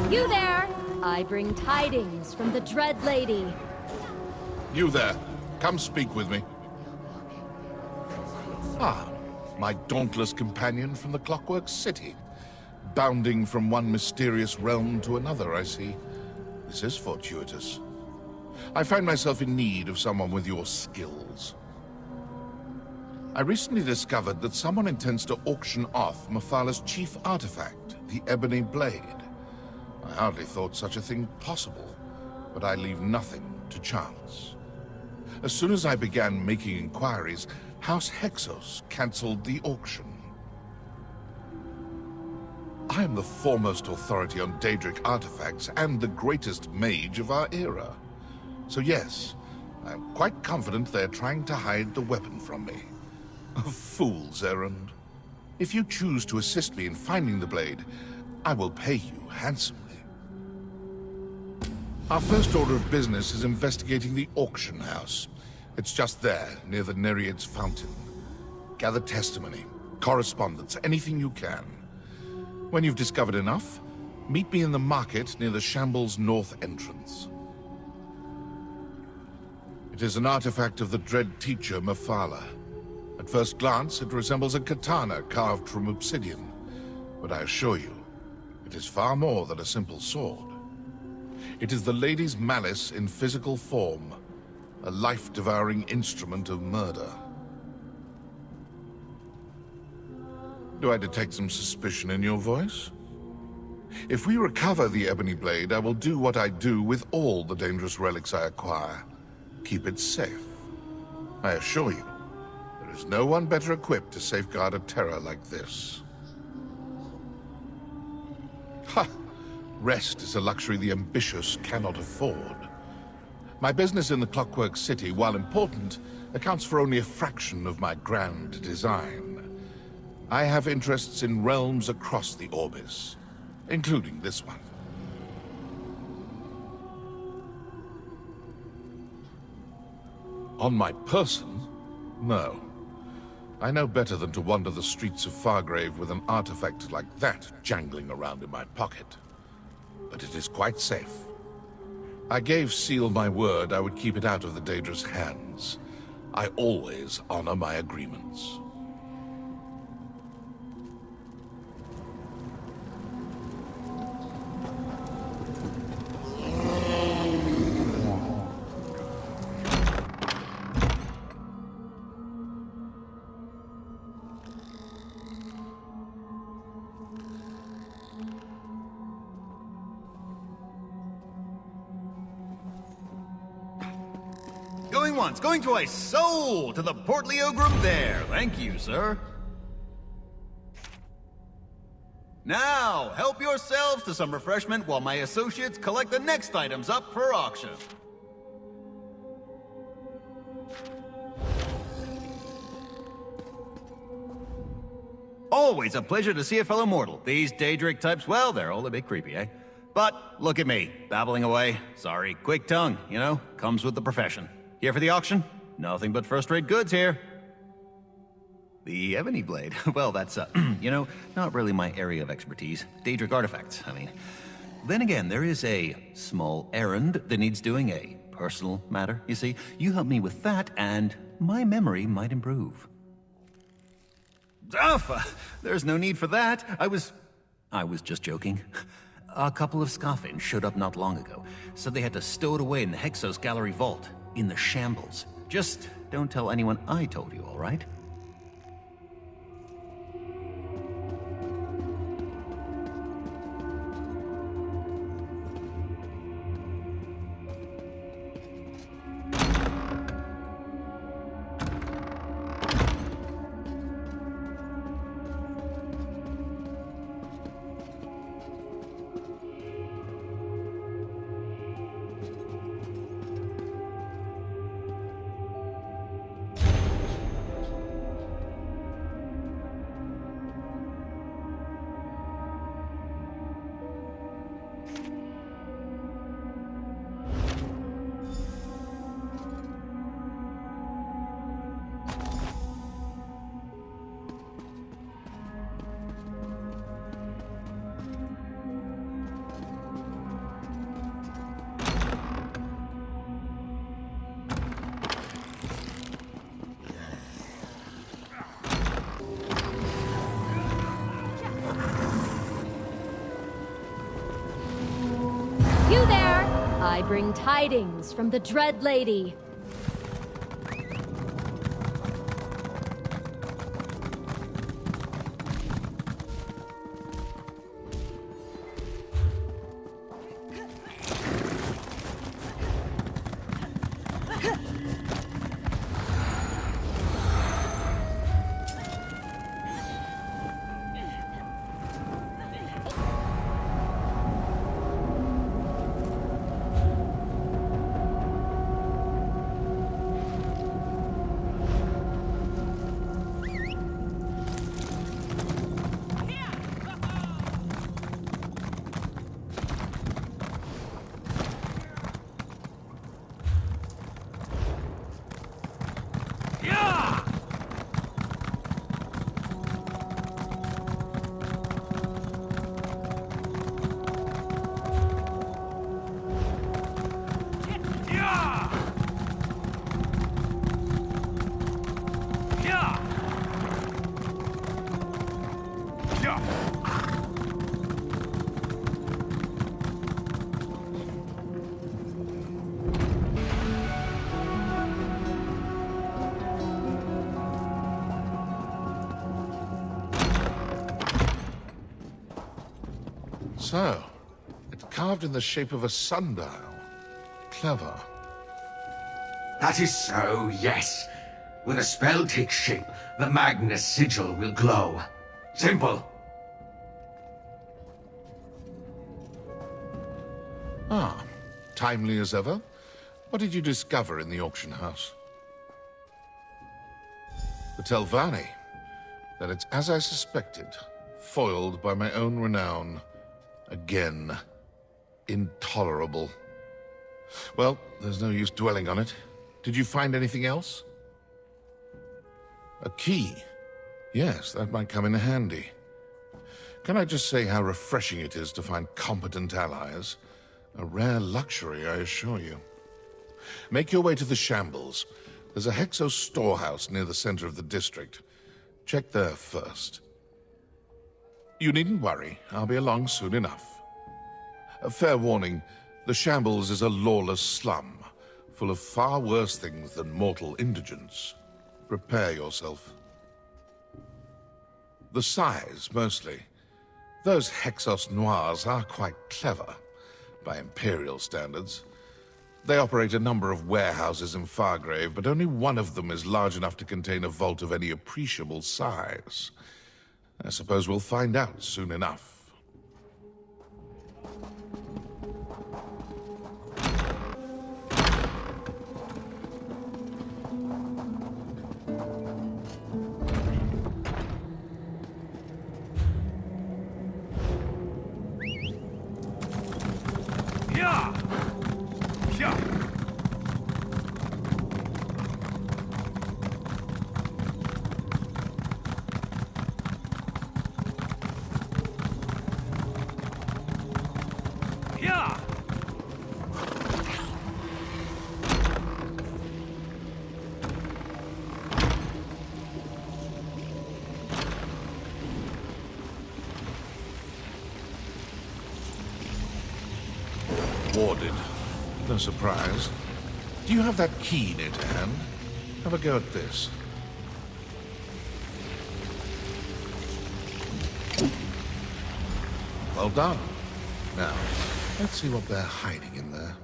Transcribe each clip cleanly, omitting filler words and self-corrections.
You there! I bring tidings from the Dread Lady. You there. Come speak with me. Ah, my dauntless companion from the Clockwork City. Bounding from one mysterious realm to another, I see. This is fortuitous. I find myself in need of someone with your skills. I recently discovered that someone intends to auction off Mephal's chief artifact, the Ebony Blade. I hardly thought such a thing possible, but I leave nothing to chance. As soon as I began making inquiries, House Hexos cancelled the auction. I am the foremost authority on Daedric artifacts and the greatest mage of our era. So yes, I am quite confident they're trying to hide the weapon from me. A fool's errand. If you choose to assist me in finding the blade, I will pay you handsomely. Our first order of business is investigating the auction house. It's just there, near the Nereid's fountain. Gather testimony, correspondence, anything you can. When you've discovered enough, meet me in the market near the Shamble's north entrance. It is an artifact of the dread teacher Mephala. At first glance, it resembles a katana carved from obsidian. But I assure you, it is far more than a simple sword. It is the lady's malice in physical form, a life-devouring instrument of murder. Do I detect some suspicion in your voice? If we recover the Ebony Blade, I will do what I do with all the dangerous relics I acquire. Keep it safe. I assure you, there is no one better equipped to safeguard a terror like this. Ha! Rest is a luxury the ambitious cannot afford. My business in the Clockwork City, while important, accounts for only a fraction of my grand design. I have interests in realms across the Orbis, including this one. On my person? No. I know better than to wander the streets of Fargrave with an artifact like that jangling around in my pocket. But it is quite safe. I gave Seal my word I would keep it out of the Daedra's hands. I always honor my agreements. Going once, going twice, sold to the portly ogrum there. Thank you, sir. Now, help yourselves to some refreshment while my associates collect the next items up for auction. Always a pleasure to see a fellow mortal. These Daedric types, well, they're all a bit creepy, eh? But look at me, babbling away. Sorry, quick tongue, you know, comes with the profession. Here for the auction? Nothing but first-rate goods here. The Ebony Blade, well, that's, you know, not really my area of expertise. Daedric artifacts, I mean. Then again, there is a small errand that needs doing, a personal matter, you see. You help me with that, and my memory might improve. There's no need for that. I was just joking. A couple of Scoffins showed up not long ago, said they had to stow it away in the Hexos Gallery vault, in the Shambles. Just don't tell anyone I told you, all right? I bring tidings from the Dread Lady. So, it's carved in the shape of a sundial. Clever. That is so, yes. When a spell takes shape, the Magnus sigil will glow. Simple. Ah, timely as ever. What did you discover in the auction house? The Telvanni. That it's as I suspected, foiled by my own renown. Again. Intolerable. Well, there's no use dwelling on it. Did you find anything else? A key? Yes, that might come in handy. Can I just say how refreshing it is to find competent allies? A rare luxury, I assure you. Make your way to the Shambles. There's a Hexo storehouse near the center of the district. Check there first. You needn't worry. I'll be along soon enough. A fair warning, the Shambles is a lawless slum, full of far worse things than mortal indigence. Prepare yourself. The size, mostly. Those Hexos Noirs are quite clever, by Imperial standards. They operate a number of warehouses in Fargrave, but only one of them is large enough to contain a vault of any appreciable size. I suppose we'll find out soon enough. Warded. No surprise. Do you have that key near to hand? Have a go at this. Well done. Now, let's see what they're hiding in there.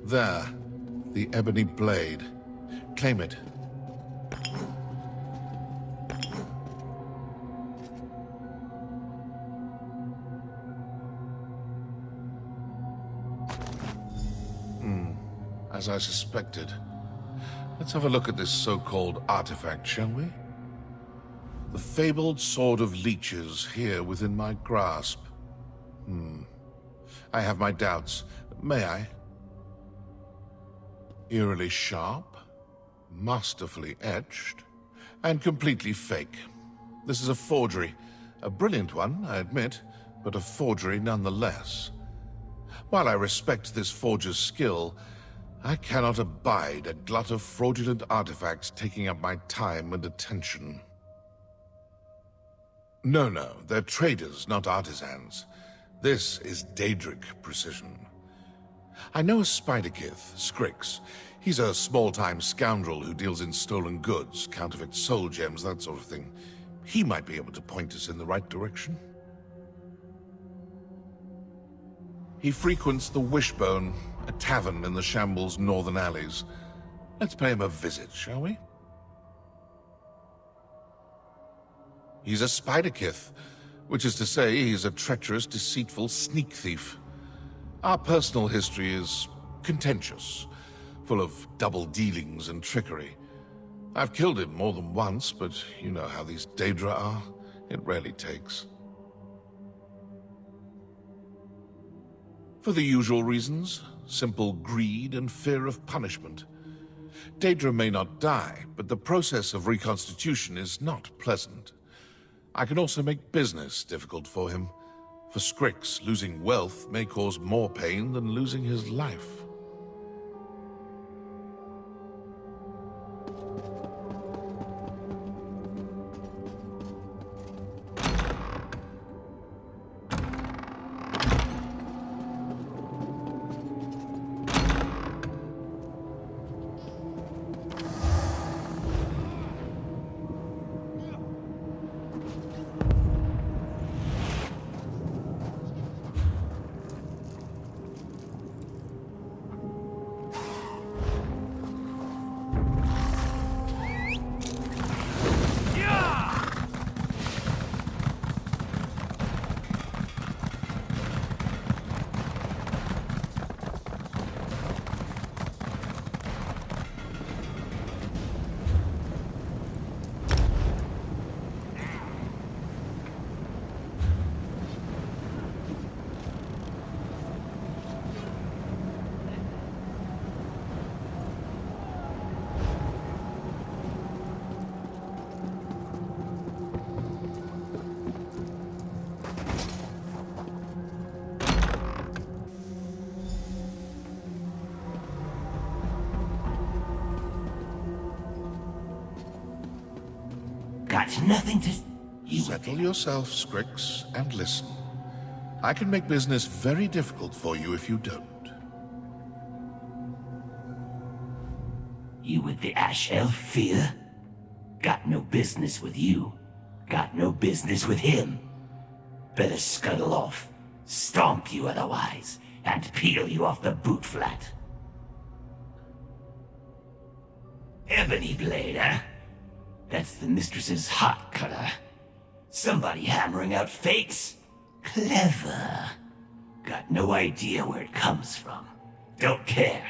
There. The Ebony Blade. Claim it. As I suspected. Let's have a look at this so-called artifact, shall we? The fabled Sword of Leeches here within my grasp. I have my doubts. May I? Eerily sharp, masterfully etched, and completely fake. This is a forgery. A brilliant one, I admit, but a forgery nonetheless. While I respect this forger's skill, I cannot abide a glut of fraudulent artifacts taking up my time and attention. No, they're traders, not artisans. This is Daedric precision. I know a Spiderkith, Scrix. He's a small-time scoundrel who deals in stolen goods, counterfeit soul gems, that sort of thing. He might be able to point us in the right direction. He frequents the Wishbone, a tavern in the Shamble's northern alleys. Let's pay him a visit, shall we? He's a Spiderkith, which is to say he's a treacherous, deceitful sneak thief. Our personal history is contentious, full of double dealings and trickery. I've killed him more than once, but you know how these Daedra are. It rarely takes. For the usual reasons, simple greed and fear of punishment. Daedra may not die, but the process of reconstitution is not pleasant. I can also make business difficult for him. For Scrix, losing wealth may cause more pain than losing his life. Got nothing to... Settle yourself, Scrix, and listen. I can make business very difficult for you if you don't. You with the Ash Elf Fyr? Got no business with you. Got no business with him. Better scuttle off. Stomp you otherwise, and peel you off the boot flat. Ebony Blade, huh? That's the mistress's hot cutter. Somebody hammering out fakes? Clever. Got no idea where it comes from. Don't care.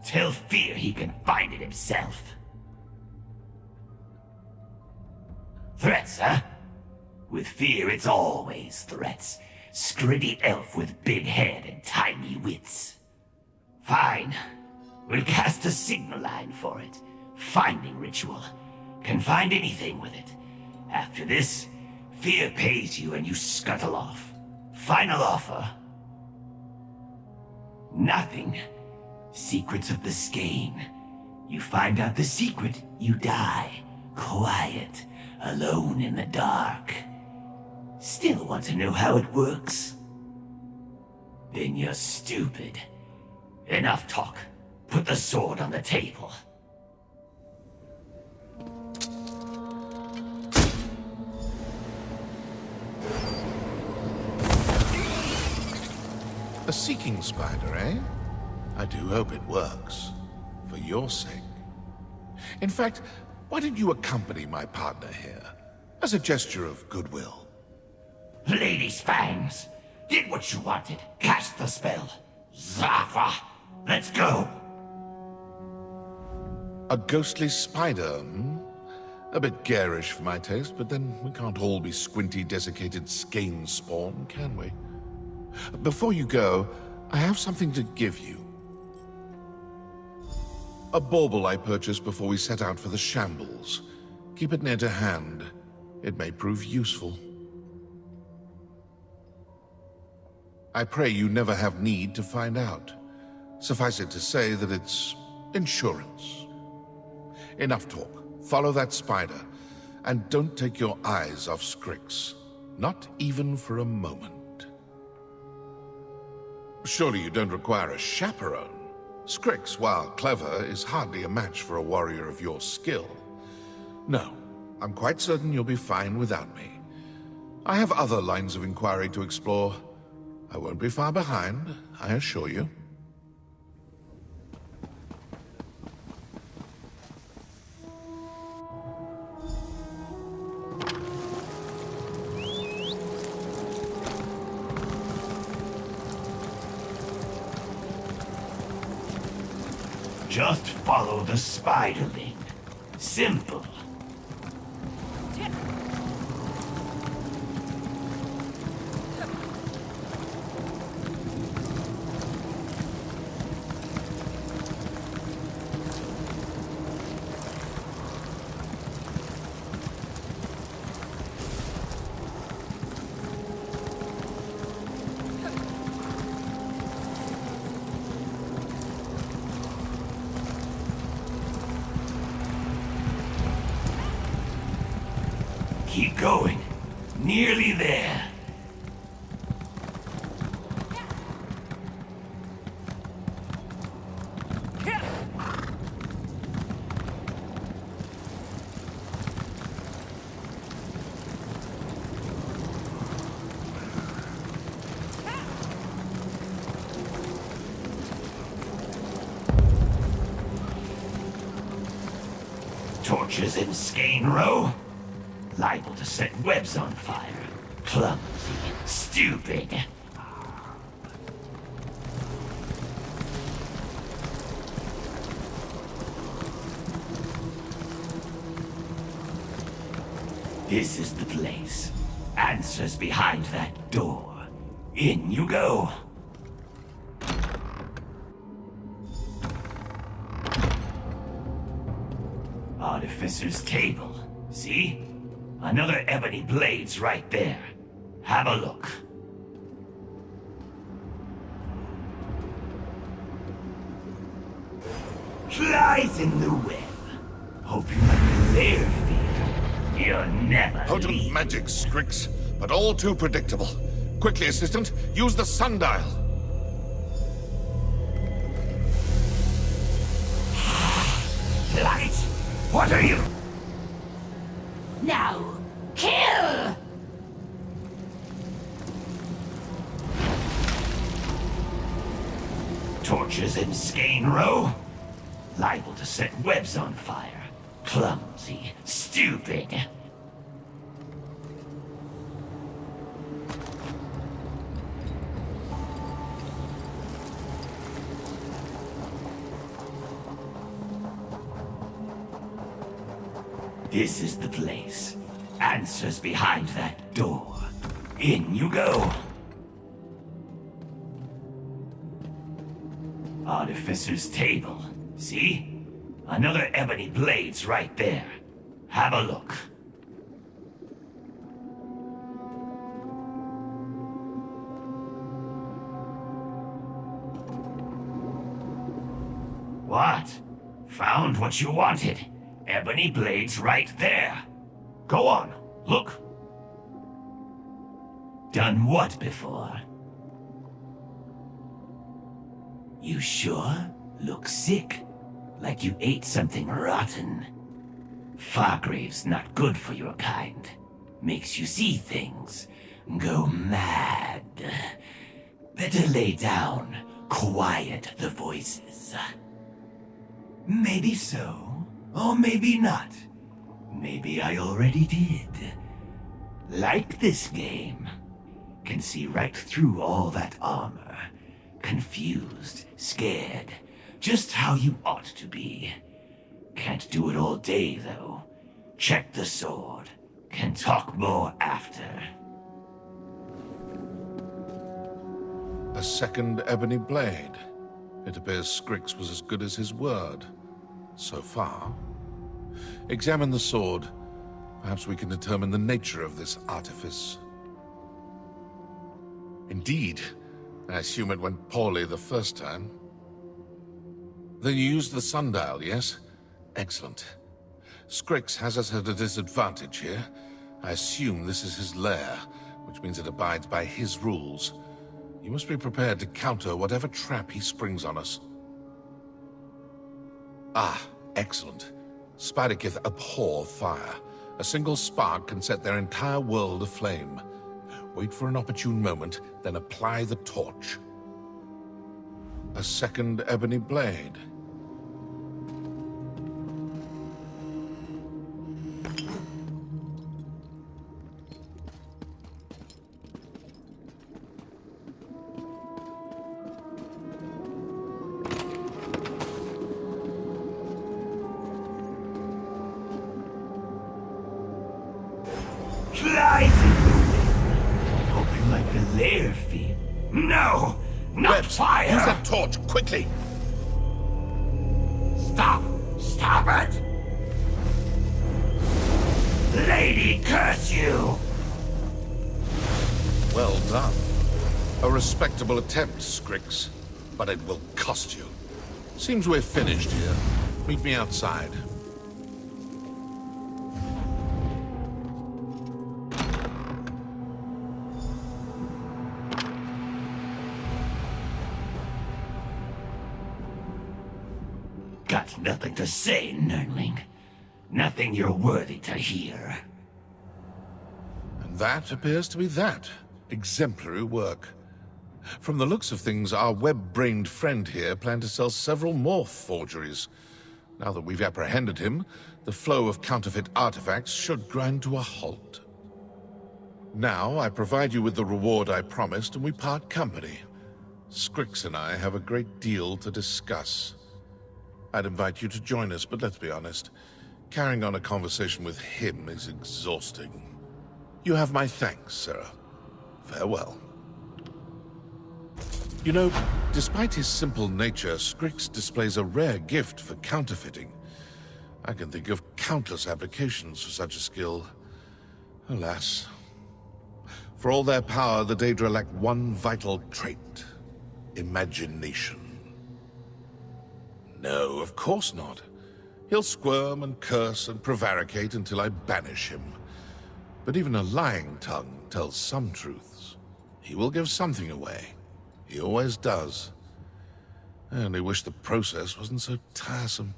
Tell Fyr he can find it himself. Threats, huh? With Fyr, it's always threats. Scritty elf with big head and tiny wits. Fine. We'll cast a signal line for it. Finding ritual. Can find anything with it. After this, Fyr pays you and you scuttle off. Final offer. Nothing. Secrets of the skein. You find out the secret, you die. Quiet. Alone in the dark. Still want to know how it works? Then you're stupid. Enough talk. Put the sword on the table. A seeking spider, eh? I do hope it works. For your sake. In fact, why don't you accompany my partner here? As a gesture of goodwill. Lady's fangs. Did what you wanted. Cast the spell. Zafa. Let's go. A ghostly spider, hmm? A bit garish for my taste, but then we can't all be squinty, desiccated skein spawn, can we? Before you go, I have something to give you. A bauble I purchased before we set out for the Shambles. Keep it near to hand. It may prove useful. I pray you never have need to find out. Suffice it to say that it's insurance. Enough talk. Follow that spider, and don't take your eyes off Strix. Not even for a moment. Surely you don't require a chaperone. Strix, while clever, is hardly a match for a warrior of your skill. No, I'm quite certain you'll be fine without me. I have other lines of inquiry to explore. I won't be far behind, I assure you. Just follow the spiderling. Simple. Keep going. Nearly there. Torches in Skane Row? Liable to set webs on fire. Clumsy. Stupid. This is the place. Answers behind that door. In you go. Artificer's table. See? Another Ebony Blade's right there. Have a look. Flies in the web. Hope you like their fear. You're never Potent leave. magic, Strix, but all too predictable. Quickly, assistant, use the sundial. Light? What are you? Now, kill! Torches in Skane Row? Liable to set webs on fire. Clumsy. Stupid. This is the place. Answers behind that door. In you go. Artificer's table. See? Another Ebony Blade's right there. Have a look. What? Found what you wanted. Ebony Blade's right there. Go on, look. Done what before? You sure? Look sick. Like you ate something rotten. Fargrave's not good for your kind. Makes you see things. Go mad. Better lay down. Quiet the voices. Maybe so. Or maybe not. Maybe I already did. Like this game. Can see right through all that armor. Confused, scared. Just how you ought to be. Can't do it all day, though. Check the sword. Can talk more after. A second Ebony Blade. It appears Strix was as good as his word. So far. Examine the sword. Perhaps we can determine the nature of this artifice. Indeed. I assume it went poorly the first time. Then you used the sundial, yes? Excellent. Scrix has us at a disadvantage here. I assume this is his lair, which means it abides by his rules. You must be prepared to counter whatever trap he springs on us. Ah, excellent. Spiderkith abhor fire. A single spark can set their entire world aflame. Wait for an opportune moment, then apply the torch. A second Ebony Blade. Fly through, hoping like the lair fear. No, not Rebs, fire. use that torch, quickly! Stop! Stop it! Lady, curse you! Well done. A respectable attempt, Scrix, but it will cost you. Seems we're finished here. Meet me outside. Got nothing to say, nerdling. Nothing you're worthy to hear. And that appears to be that. Exemplary work. From the looks of things, our web-brained friend here planned to sell several more forgeries. Now that we've apprehended him, the flow of counterfeit artifacts should grind to a halt. Now, I provide you with the reward I promised, and we part company. Scrix and I have a great deal to discuss. I'd invite you to join us, but let's be honest. Carrying on a conversation with him is exhausting. You have my thanks, Sarah. Farewell. You know, despite his simple nature, Scrix displays a rare gift for counterfeiting. I can think of countless applications for such a skill. Alas. For all their power, the Daedra lack one vital trait. Imagination. No, of course not. He'll squirm and curse and prevaricate until I banish him. But even a lying tongue tells some truths. He will give something away. He always does. I only wish the process wasn't so tiresome.